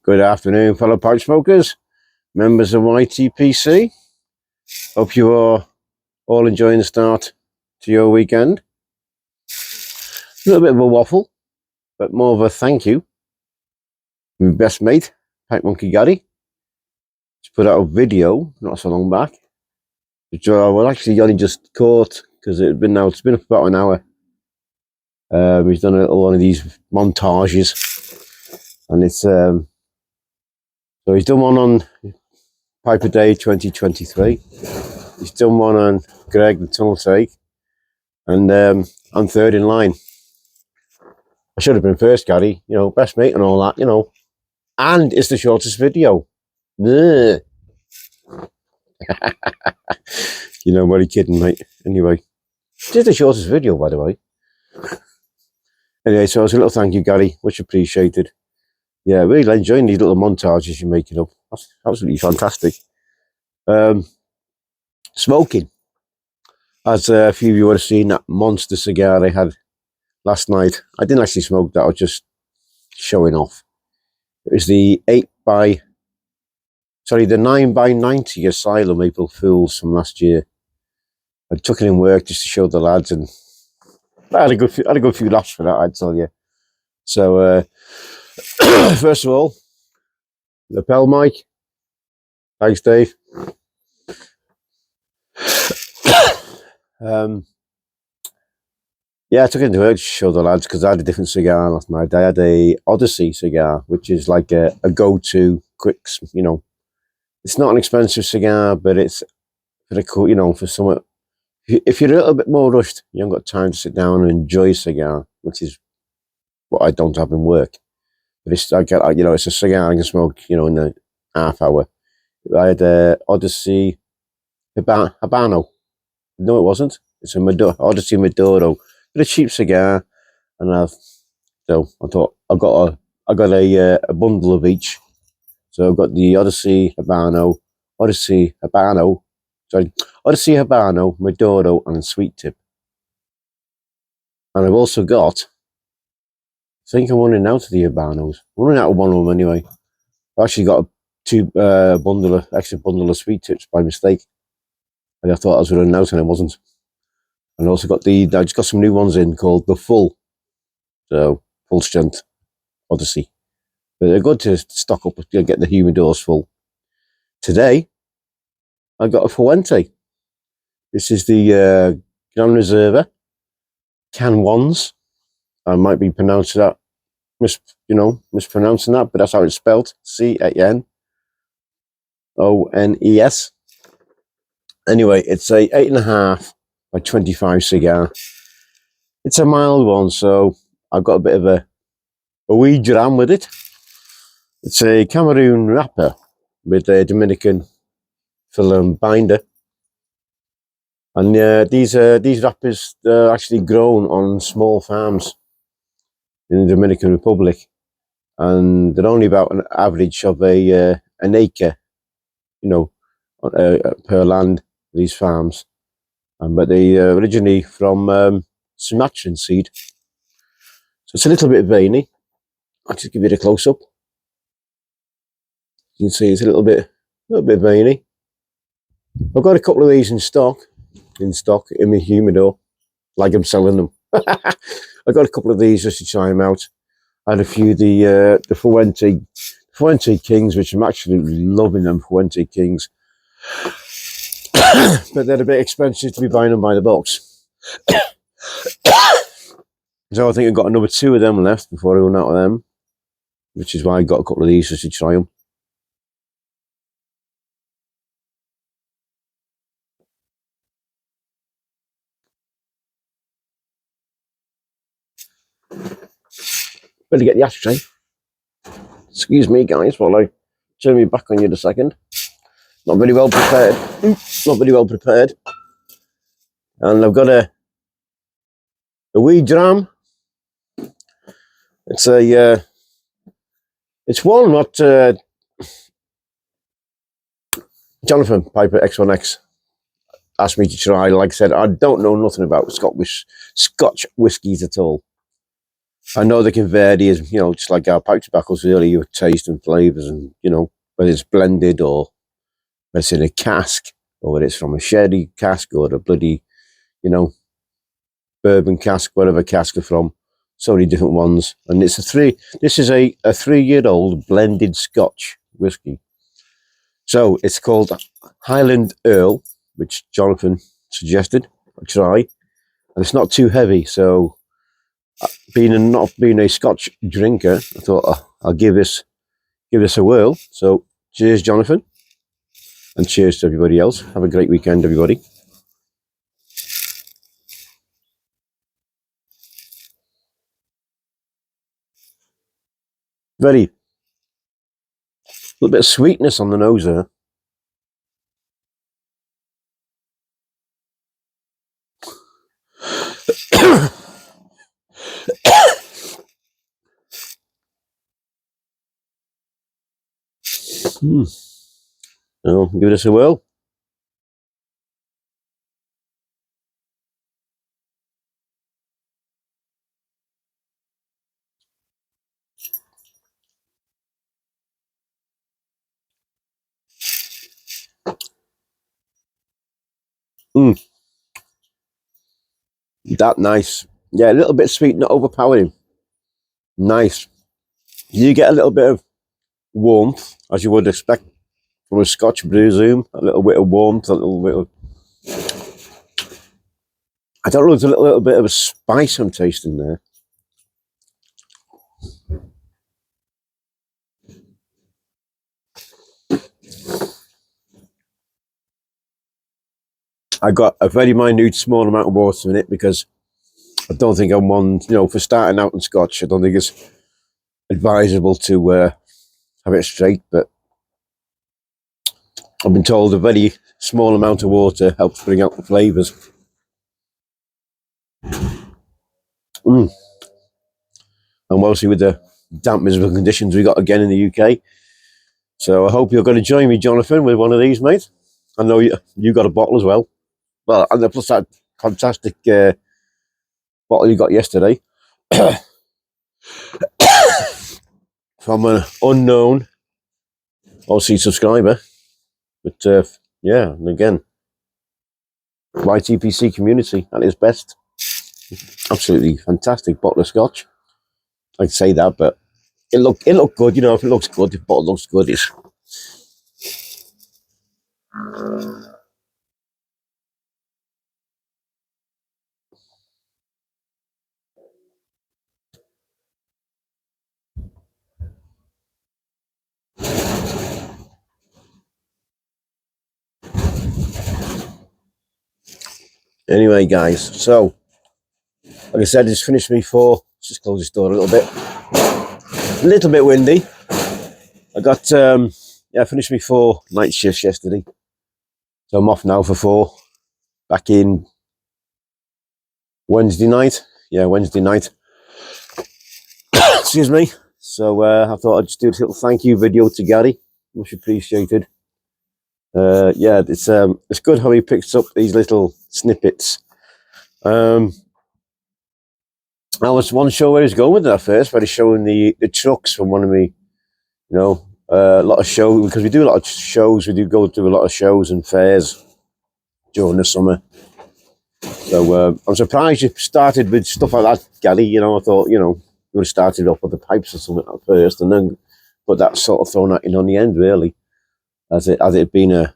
Good afternoon, fellow pipe smokers, members of YTPC. Hope you are all enjoying the start to your weekend. A little bit of a waffle, but more of a thank you. My best mate, Pipe Monkey Gary, to put out a video not so long back, which well, actually only just caught because it's been up about an hour. He's done a little one of these montages, and it's so he's done one on Piperdave2023. He's done one on Greg the Tunnel Take, and I'm third in line. I should have been first, Gary. You know, best mate and all that. You know, and it's the shortest video. You know, I'm only kidding, mate. Anyway, it's the shortest video, by the way. Anyway, so it's a little thank you, Gary. Much appreciated. Yeah, really enjoying these little montages you're making up. That's absolutely fantastic. Smoking. As a few of you would have seen that monster cigar I had last night. I didn't actually smoke that, I was just showing off. It was the 9x90 Asylum April Fools from last year. I took it in work just to show the lads, and I had a good few laughs for that, I'd tell you. So, first of all, lapel mic. Thanks, Dave. Yeah, I took it into work to show the lads because I had a different cigar last night. I had a Odyssey cigar, which is like a go-to quick, you know. It's not an expensive cigar, but it's for the cool, you know, for someone. If you're a little bit more rushed, you haven't got time to sit down and enjoy a cigar, which is what I don't have in work. But it's, you know, it's a cigar I can smoke, you know, in a half hour. I had a Odyssey Habano. No, it wasn't. It's a Odyssey Maduro. It's a cheap cigar, and so I thought I got a bundle of each. So I've got the Odyssey Habano, Odyssey Habano, Maduro, and Sweet Tip. And I've also got, I think I'm running out of the Habanos. I'm running out of one of them anyway. I actually got a extra bundle of Sweet Tips by mistake. And I thought I was running out, and I wasn't. And I also got I just got some new ones in called the Full Strength Odyssey. But they're good to stock up, get the humidors full. Today, I got a Fuente. This is the Gran Reserva Can Ones. I might be pronouncing that, mispronouncing that, but that's how it's spelled. CANONES. Anyway, it's a 8.5 by 25 cigar. It's a mild one, so I've got a bit of a wee dram with it. It's a Cameroon wrapper with a Dominican film binder. And these wrappers are actually grown on small farms in the Dominican Republic, and they're only about an average of an acre, you know, per land. These farms, but they originally from Sumatran seed, so it's a little bit veiny. I'll just give it a close up. You can see it's a little bit veiny. I've got a couple of these in stock in my humidor, like I'm selling them. I got a couple of these just to try them out. I had a few the Fuente Kings, which I'm actually loving them Fuente Kings. But they're a bit expensive to be buying them by the box. So I think I've got another 2 of them left before I run out of them, which is why I got a couple of these just to try them. Better get the ashtray. Excuse me, guys, while I turn me back on you in a second. Not very well prepared. Not very well prepared. And I've got a wee dram. It's it's one what Jonathan Piper X1X asked me to try. Like I said, I don't know nothing about Scotch whiskies at all. I know they can vary, as you know, just like our pipe tobaccos, really, your taste and flavours, and you know, whether it's blended or whether it's in a cask, or whether it's from a sherry cask or a bloody, you know, bourbon cask, whatever cask they're from. So many different ones. And it's this is a 3-year-old blended Scotch whiskey. So it's called Highland Earl, which Jonathan suggested I try. And it's not too heavy, so not being a Scotch drinker, I thought I'll give this a whirl. So cheers, Jonathan, and cheers to everybody else. Have a great weekend, everybody. A little bit of sweetness on the nose there. I'll give this a whirl. That nice. Yeah, a little bit sweet, not overpowering. Nice. You get a little bit of warmth, as you would expect from a Scotch brew zoom. A little bit of warmth, a little bit of... I don't know, there's a little bit of a spice I'm tasting there. I got a very minute, small amount of water in it because I don't think I'm one, you know, for starting out in Scotch, I don't think it's advisable to have it straight, but I've been told a very small amount of water helps bring out the flavours. And obviously with the damp, miserable conditions we got again in the UK. So I hope you're going to join me, Jonathan, with one of these, mate. I know you got a bottle as well. Well, and plus that fantastic bottle you got yesterday from an unknown Aussie subscriber. But yeah, and again, YTPC community at its best. Absolutely fantastic bottle of Scotch. I'd say that, but it looked good. You know, if it looks good, if the bottle looks good, it's... Anyway, guys, so like I said, it's finished me for... Let's just close this door a little bit windy. I got finished me 4 night shifts yesterday, so I'm off now for 4. Back in Wednesday night. Yeah, Wednesday night. Excuse me. So I thought I'd just do a little thank you video to Gary. Much appreciated. Yeah, it's good how he picks up these little snippets. I was one show where he's going with it at first, where he's showing the trucks from one of me, you know, a lot of shows, because we do a lot of shows. We do go to a lot of shows and fairs during the summer. So I'm surprised you started with stuff like that, Gary. You know, I thought, you know, you would have started off with the pipes or something at first, and then put that sort of thrown at you on the end, really, as it been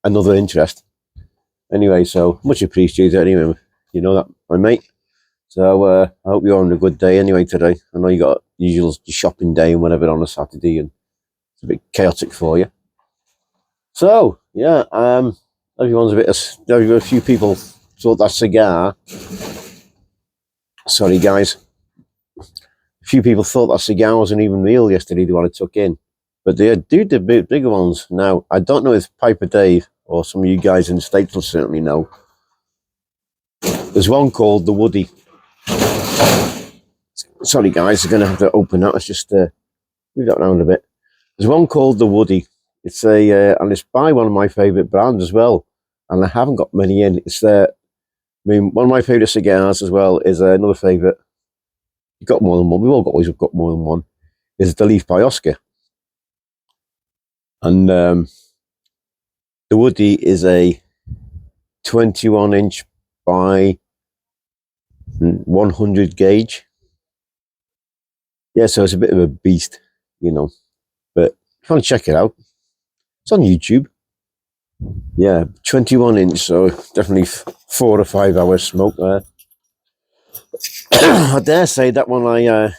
another interest. Anyway, so much appreciated. Anyway, you know that, my mate. So I hope you're having a good day anyway today. I know you got usual shopping day and whatever on a Saturday, and it's a bit chaotic for you. So yeah, a few people thought that cigar. Sorry, guys. A few people thought that cigar wasn't even real yesterday. They want to tuck in, but they do the bigger ones now. I don't know if Piper Dave or some of you guys in the States will certainly know. There's one called the Woody. Sorry, guys, I'm going to have to open that. Let's just move that around a bit. There's one called the Woody. It's and it's by one of my favourite brands as well. And I haven't got many in. It's one of my favourite cigars as well is another favourite you've got more than one. We've always got more than one. Is the Leaf by Oscar, and the Woody is a 21-inch by 100 gauge. Yeah, so it's a bit of a beast, you know. But if you want to check it out, it's on YouTube. Yeah, 21-inch, so definitely 4 or 5 hours smoke there. I dare say that one the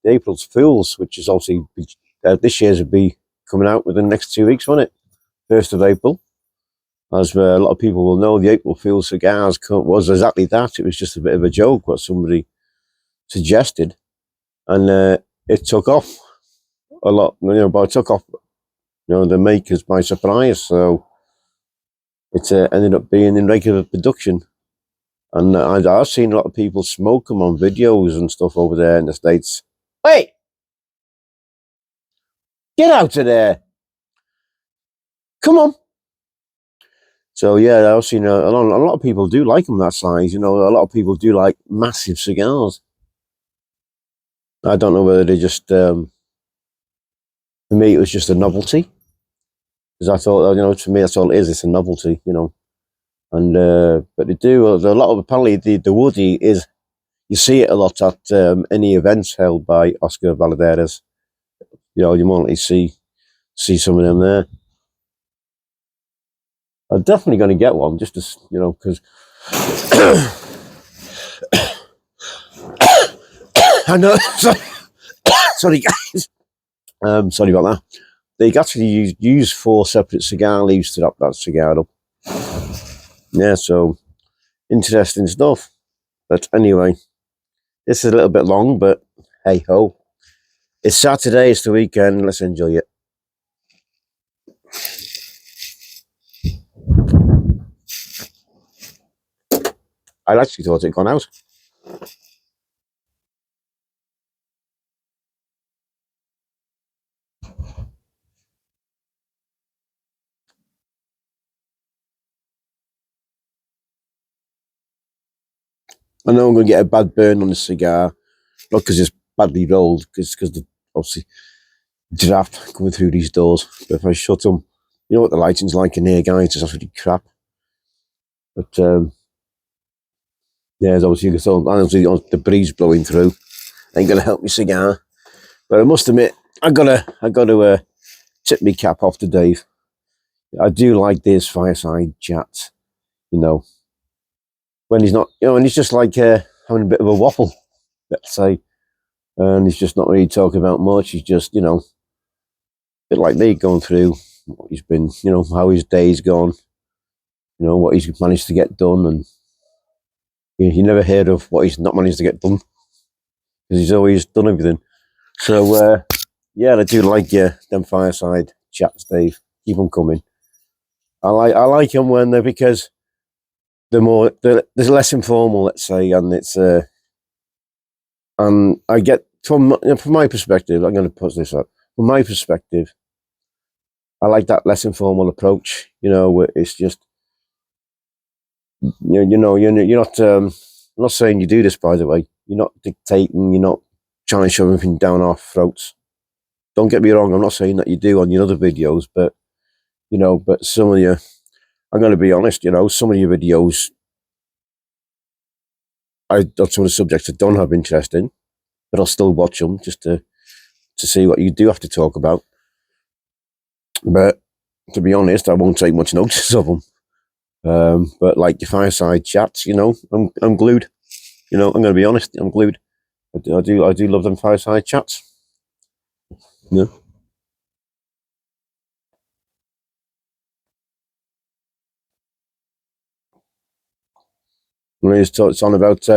April's Fools, which is obviously this year's would be coming out within the next 2 weeks, won't it? 1st of April. As a lot of people will know, the April Fool's cigars was exactly that. It was just a bit of a joke, what somebody suggested. And it took off a lot, but it took off, the makers by surprise. So it ended up being in regular production. And I've seen a lot of people smoke them on videos and stuff over there in the States. Wait! Get out of there! Come on! So yeah, I've seen a lot of people do like them that size. A lot of people do like massive cigars. I don't know whether they just, for me, it was just a novelty. Because I thought, to me, that's all it is. It's a novelty, And but they do a lot of, apparently the Woody is, you see it a lot at any events held by Oscar Valadares. You more likely see some of them there. I'm definitely going to get one, just to, because I know. Sorry, guys. Sorry about that. They actually use 4 separate cigar leaves to wrap that cigar up. Yeah, so interesting stuff. But anyway, this is a little bit long, but hey ho. It's Saturday, it's the weekend, let's enjoy it. I actually thought it had gone out. I know I'm going to get a bad burn on the cigar, not because it's badly rolled, because the obviously draft coming through these doors. But if I shut them, you know what the lighting's like in here, guys, it's absolutely crap. But yeah, there's obviously the breeze blowing through ain't going to help me cigar. But I must admit, I got to tip my cap off to Dave. I do like this fireside chat, when he's not, and he's just like having a bit of a waffle, let's say, and he's just not really talking about much. He's just, a bit like me, going through what he's been, how his day's gone, what he's managed to get done, and you never heard of what he's not managed to get done, because he's always done everything. So yeah, I do like them fireside chats, Dave. Keep them coming. I like them when they're, because they're less informal, let's say, and it's and I get from my perspective. I'm going to put this up. From my perspective, I like that less informal approach. Where it's just you're not. I'm not saying you do this, by the way. You're not dictating. You're not trying to shove everything down our throats. Don't get me wrong. I'm not saying that you do on your other videos, but but some of you, I'm going to be honest. Some of your videos, that's some of the subjects I don't have interest in, but I'll still watch them just to see what you do have to talk about. But to be honest, I won't take much notice of them. But like your fireside chats, I'm glued. I'm going to be honest, I'm glued. I do love them fireside chats. Yeah. It's on about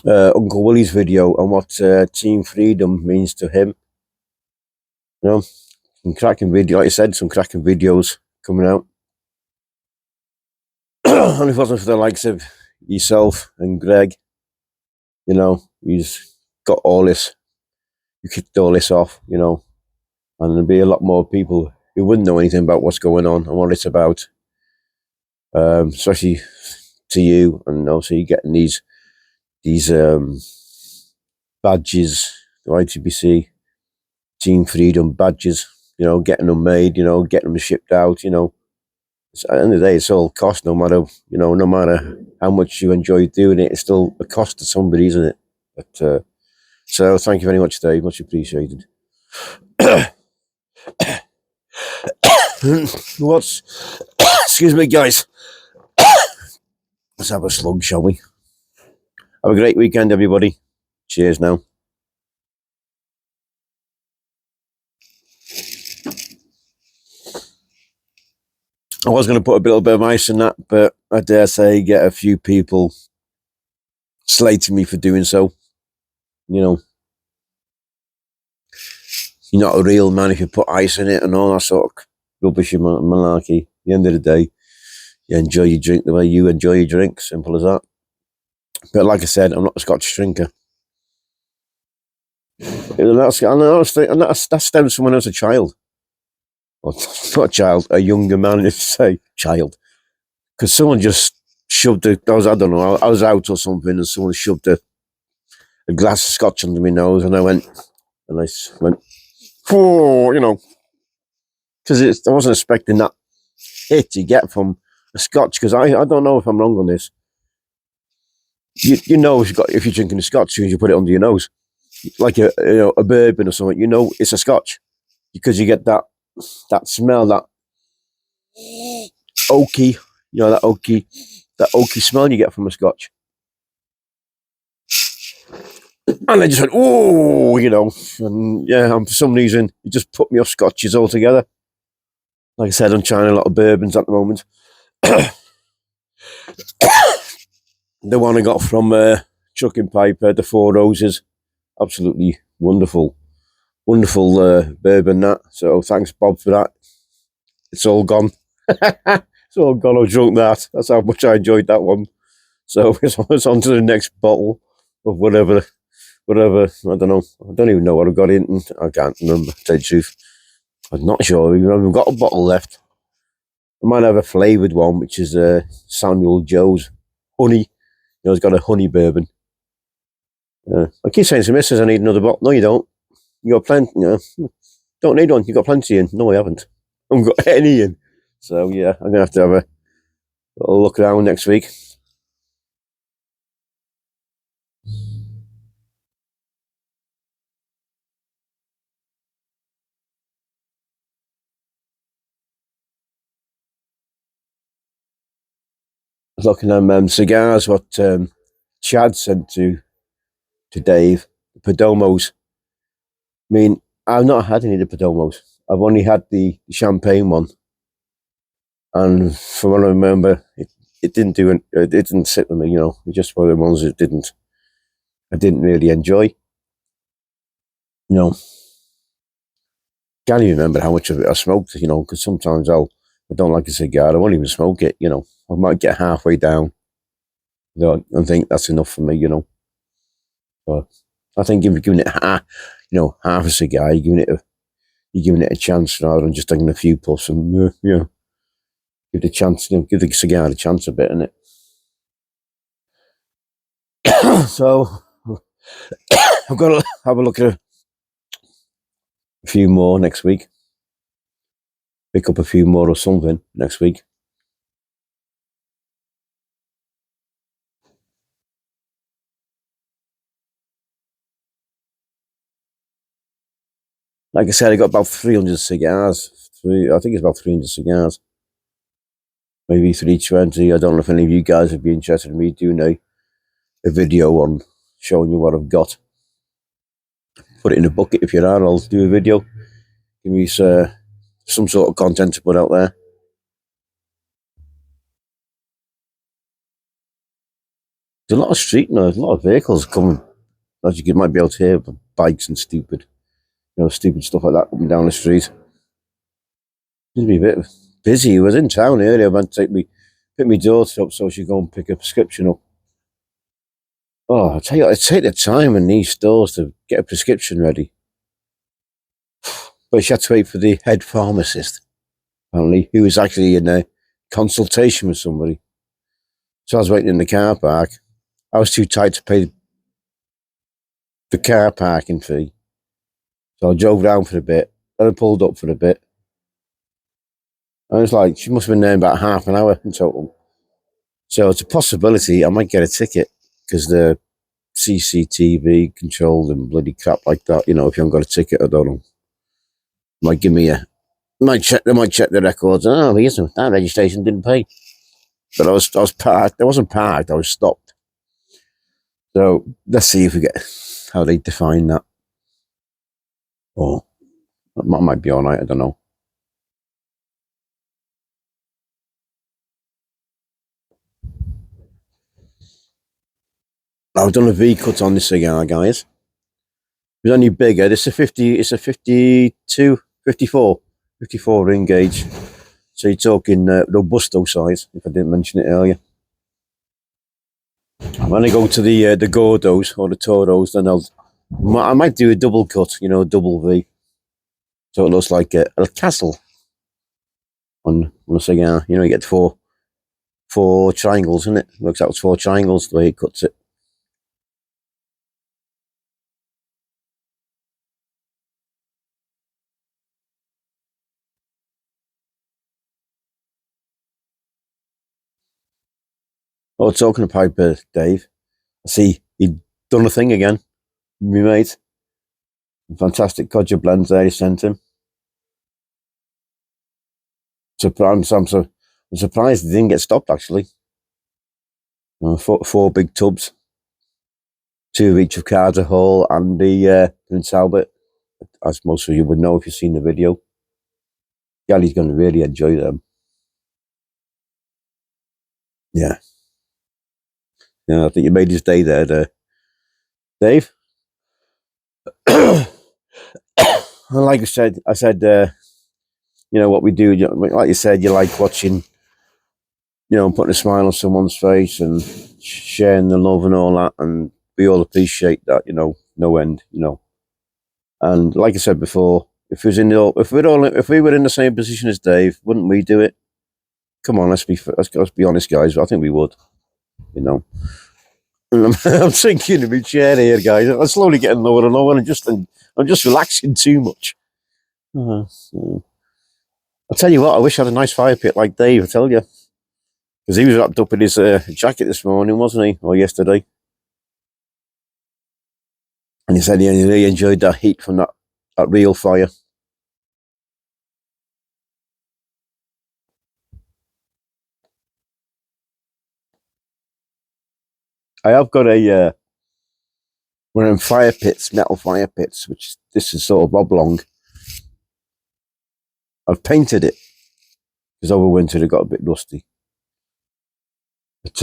Uncle Willie's video and what Team Freedom means to him. Some cracking video, like I said, some cracking videos coming out. And if it wasn't for the likes of yourself and Greg, he's got all this, you kicked all this off, and there'd be a lot more people who wouldn't know anything about what's going on and what it's about, especially to you, and obviously getting these these badges, the ITBC Team Freedom badges, you know, getting them made, you know, getting them shipped out, you know. At the end of the day, it's all cost, no matter, you know, no matter how much you enjoy doing it, it's still a cost to somebody, isn't it? But so thank you very much, Dave, much appreciated. Excuse me, guys. Let's have a slug, shall we? Have a great weekend, everybody. Cheers now. I was going to put a little bit of ice in that, but I dare say get a few people slating me for doing so. You know, you're not a real man if you put ice in it and all that sort of rubbish and malarkey. At the end of the day, you enjoy your drink the way you enjoy your drink. Simple as that. But like I said, I'm not a Scotch drinker. And that stems from when I was a child. Well, not a child, a younger man, if you say child. Because someone just shoved I don't know, I was out or something and someone shoved a glass of Scotch under my nose and I went, oh, you know, because I wasn't expecting that hit you get from a Scotch, because I don't know if I'm wrong on this. You know if you're drinking a Scotch, as soon as you put it under your nose, like a bourbon or something, you know it's a Scotch, because you get that smell, that oaky, you know, that oaky smell you get from a Scotch. And I just went, oh, you know, and yeah, and for some reason, it just put me off Scotches altogether. Like I said, I'm trying a lot of bourbons at the moment. The one I got from Chuck and Piper, the Four Roses, absolutely wonderful bourbon that. So thanks, Bob, for that. It's all gone. It's all gone. I drunk that. That's how much I enjoyed that one. So it's on to the next bottle of whatever. I don't know. I don't even know what I got in. I can't remember, to tell you the truth. I'm not sure. We've got a bottle left. I might have a flavoured one, which is Samuel Joe's honey. You know, it's got a honey bourbon. I keep saying to Mrs. I need another bottle. No, you don't. You got plenty. You know, don't need one. You got plenty in. No, I haven't. I haven't got any in. So yeah, I'm gonna have to have a little look around next week. I was looking at cigars. What Chad sent to Dave, the Perdomos. I mean, I've not had any of the Perdomos. I've only had the champagne one, and from what I remember, it didn't do it. It didn't sit with me. You know, it's just one of the ones that I didn't really enjoy. You know, can't even remember how much of it I smoked. You know, because sometimes I don't like a cigar. I won't even smoke it. You know, I might get halfway down, you know, and think that's enough for me. You know, but I think if you're giving it half a cigar, you're giving it a chance rather than just taking a few puffs and you know, give the chance, you know, give the cigar a chance a bit, innit? So I've got to have a look at a few more next week. Pick up a few more or something next week. Like I said, I got about 300 cigars. I think it's about 300 cigars. Maybe 320. I don't know if any of you guys would be interested in me doing a video on showing you what I've got. Put it in a bucket if you are. I'll do a video. Give me some sort of content to put out there. There's a lot of street noise, a lot of vehicles coming, as you might be able to hear, bikes and stupid stuff like that coming down the street. It's going to be a bit busy. I was in town earlier. I went to pick my daughter up so she'd go and pick a prescription up. Oh, I tell you, it take the time in these stores to get a prescription ready. But she had to wait for the head pharmacist, apparently, who was actually in a consultation with somebody. So I was waiting in the car park, I was too tight to pay the car parking fee. So I drove down for a bit, then I pulled up for a bit. I was like, she must have been there about half an hour in total. So it's a possibility I might get a ticket because the CCTV controlled and bloody crap like that. You know, if you haven't got a ticket, I don't know. Might give me a. They might check the records. Oh, that registration didn't pay. But I was parked. I wasn't parked. I was stopped. So let's see if we get how they define that. Or that might be all right. I don't know. I've done a V cut on this cigar, guys. It's only bigger. It's a 50. It's a 52, 54 ring gauge. So you're talking Robusto size. If I didn't mention it earlier. When I go to the Gordos or the Toros, then I might do a double cut. You know, a double V. So it looks like a castle on a cigar. You know, you get four triangles, isn't it? Works out as 4 triangles the way it cuts it. Oh, talking to Piper, Dave, I see he'd done a thing again. Me mate, fantastic codger blends there he sent him. I'm surprised he didn't get stopped actually. 4 big tubs, 2 of each of Carter Hall and the Prince Albert, as most of you would know if you've seen the video. Galley's going to really enjoy them. Yeah. Yeah, I think you made his day there, Dave. Like I said, you know what we do. Like you said, you like watching, you know, putting a smile on someone's face and sharing the love and all that, and we all appreciate that, you know, no end, you know. And like I said before, if we were in the same position as Dave, wouldn't we do it? Come on, let's be honest, guys. I think we would, you know. I'm sinking in my chair here, guys. I'm slowly getting lower and lower, and I'm just relaxing too much. I'll tell you what, I wish I had a nice fire pit like Dave, I tell you. Because he was wrapped up in his jacket this morning, wasn't he? Or yesterday. And he said he really enjoyed that heat from that real fire. I have got one of them fire pits, metal fire pits, which this is sort of oblong. I've painted it because over winter it got a bit rusty. But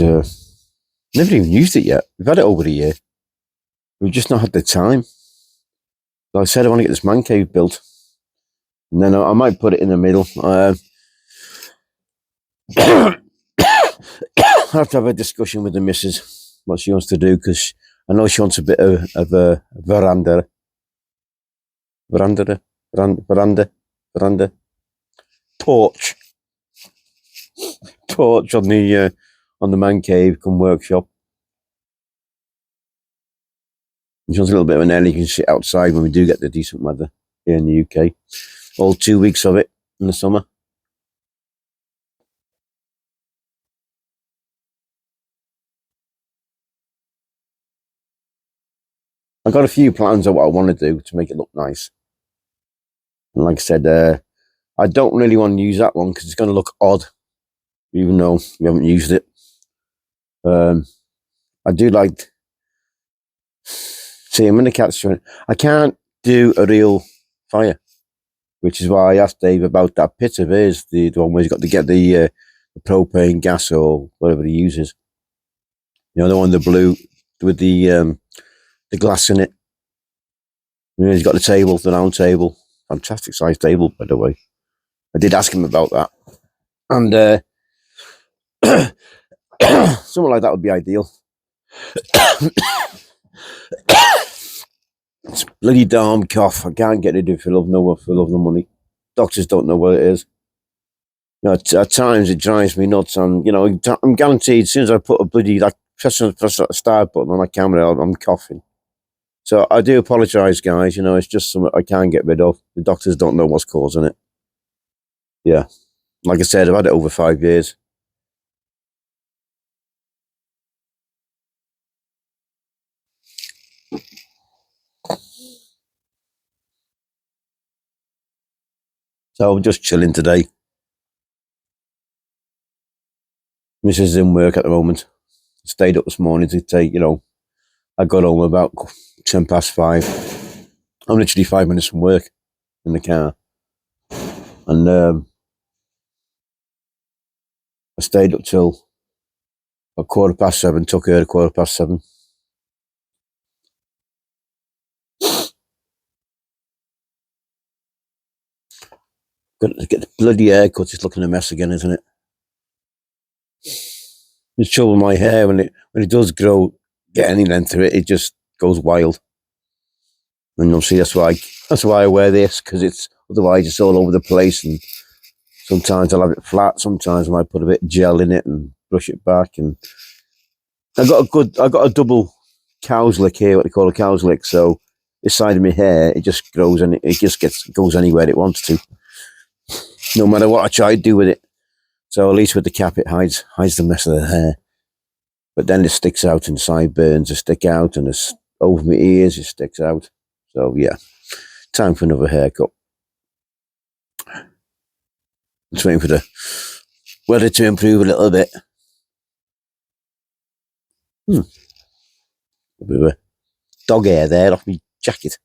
never even used it yet. We've had it over a year. We've just not had the time. So I said I want to get this man cave built. And then I might put it in the middle. I have to have a discussion with the missus, what she wants to do, because I know she wants a bit of a veranda. Porch on the man cave come workshop. And she wants a little bit of an area you can sit outside when we do get the decent weather here in the UK. All 2 weeks of it in the summer. I've got a few plans of what I want to do to make it look nice. And like I said, I don't really want to use that one because it's going to look odd, even though we haven't used it. I do like... See, I'm in the catch. I can't do a real fire, which is why I asked Dave about that pit of his, the one where he's got to get the propane gas or whatever he uses. You know, the one, the blue with the glass in it. You know, he's got the round table. Fantastic size table, by the way. I did ask him about that. And something like that would be ideal. It's bloody damn cough. I can't get rid of it for love the money. Doctors don't know what it is. You know, at times it drives me nuts. And, you know, I'm guaranteed as soon as I put a bloody, like, press the start button on my camera, I'm coughing. So I do apologise, guys. You know, it's just something I can't get rid of. The doctors don't know what's causing it. Yeah. Like I said, I've had it over 5 years. So I'm just chilling today. Mrs. is in work at the moment. Stayed up this morning to take, you know, I got home about 5:10. I'm literally 5 minutes from work in the car. And I stayed up till a 7:15, took her at 7:15. Got to get the bloody haircut. It's looking a mess again, isn't it? There's trouble with my hair when it does grow, get any length to it, it just goes wild. And you'll see that's why I wear this, because it's otherwise it's all over the place. And sometimes I'll have it flat. Sometimes I might put a bit of gel in it and brush it back. And I got a double cow's lick here, what they call a cow's lick. So this side of my hair, it just grows and it just goes anywhere it wants to, no matter what I try to do with it. So at least with the cap, it hides the mess of the hair. But then it sticks out, and sideburns stick out, and it's over my ears, it sticks out. So yeah, time for another haircut. Just waiting for the weather to improve a little bit. A bit of a dog hair there off my jacket.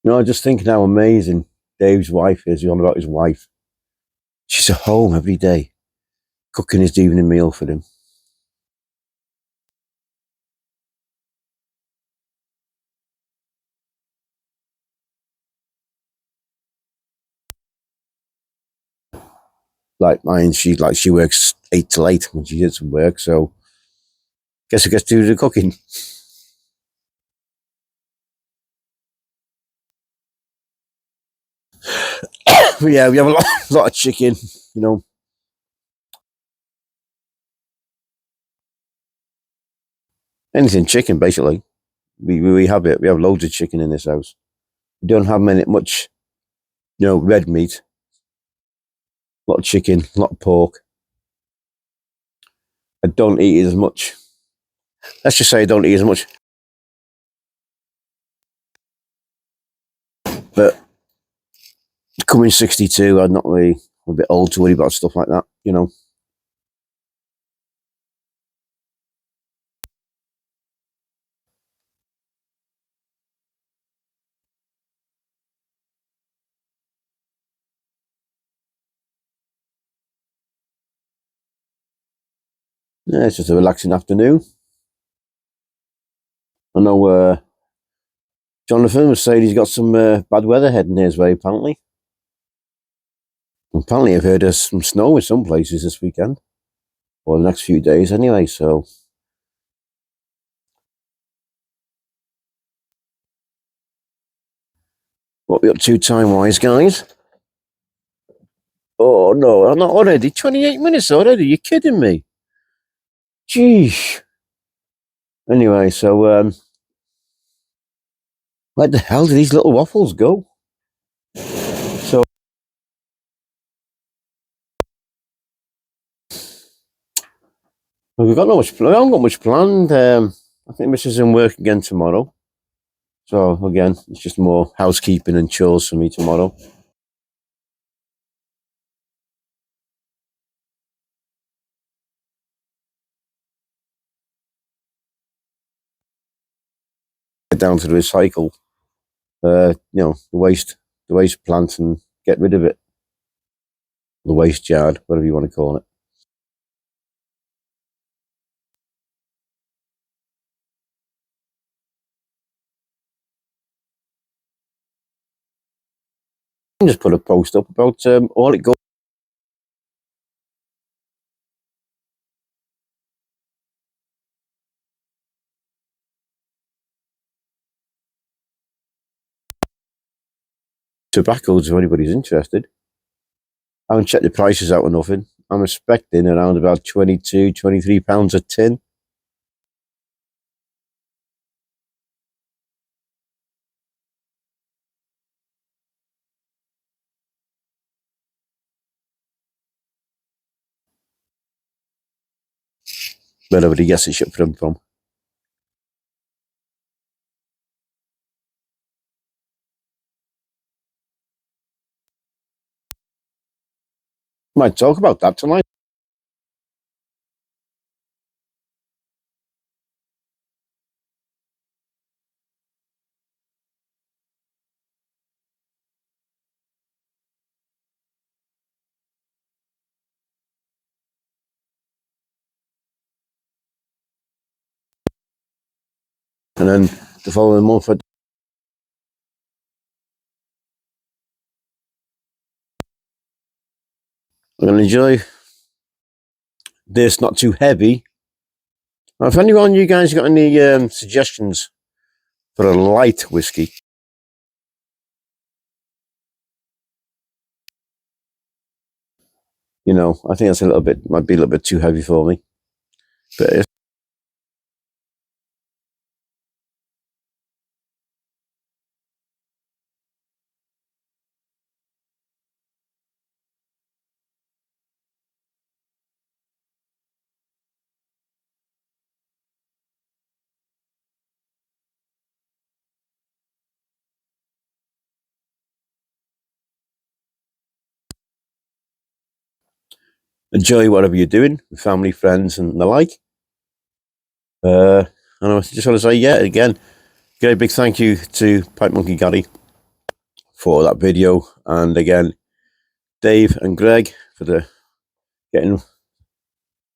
You know, I just think how amazing Dave's wife is. He's on about his wife. She's at home every day, cooking his evening meal for him. Like mine, she works 8 till 8 when she does some work. So guess I gets to do the cooking. But yeah, we have a lot of chicken. You know, anything chicken basically. We have it. We have loads of chicken in this house. We don't have much, you know, red meat. A lot of chicken, a lot of pork. I don't eat it as much. Let's just say I don't eat as much. But coming 62, I'm not really, I'm a bit old to worry about stuff like that, you know. Yeah, it's just a relaxing afternoon. I know Jonathan was saying he's got some bad weather heading his way, apparently. Apparently, I've heard there's some snow in some places this weekend, or the next few days anyway, so. What we up to time-wise, guys? Oh, no, I'm not already. 28 minutes already, you're kidding me. Jeez. Anyway, so, where the hell did these little waffles go? So, we've got not much. I haven't got much planned. I think Mrs. is in work again tomorrow. So again, it's just more housekeeping and chores for me tomorrow. Get down to the recycle, you know, the waste plant, and get rid of it. The waste yard, whatever you want to call it. Just put a post up about all it goes. tobaccos if anybody's interested. I haven't checked the prices out or nothing. I'm expecting around about £22, £23 a tin. Wherever he gets it shipped from. Might talk about that tonight. And then the following month, I'm going to enjoy this, not too heavy. If anyone, you guys got any suggestions for a light whiskey, you know, I think that's might be a little bit too heavy for me. But enjoy whatever you're doing, with family, friends, and the like. And I just want to say, yeah, again, great big thank you to Pipe Monkey Gary for that video, and again, Dave and Greg for getting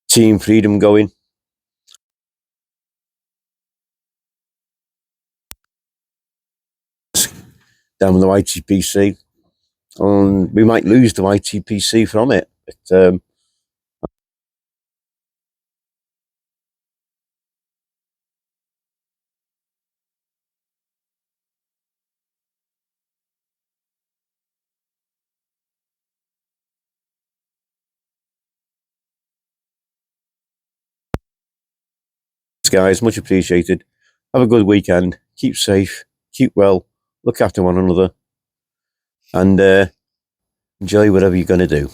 Team Freedom going. Down with the YTPC, and we might lose the YTPC from it. But, guys, much appreciated. Have a good weekend. Keep safe, keep well, look after one another, and enjoy whatever you're going to do.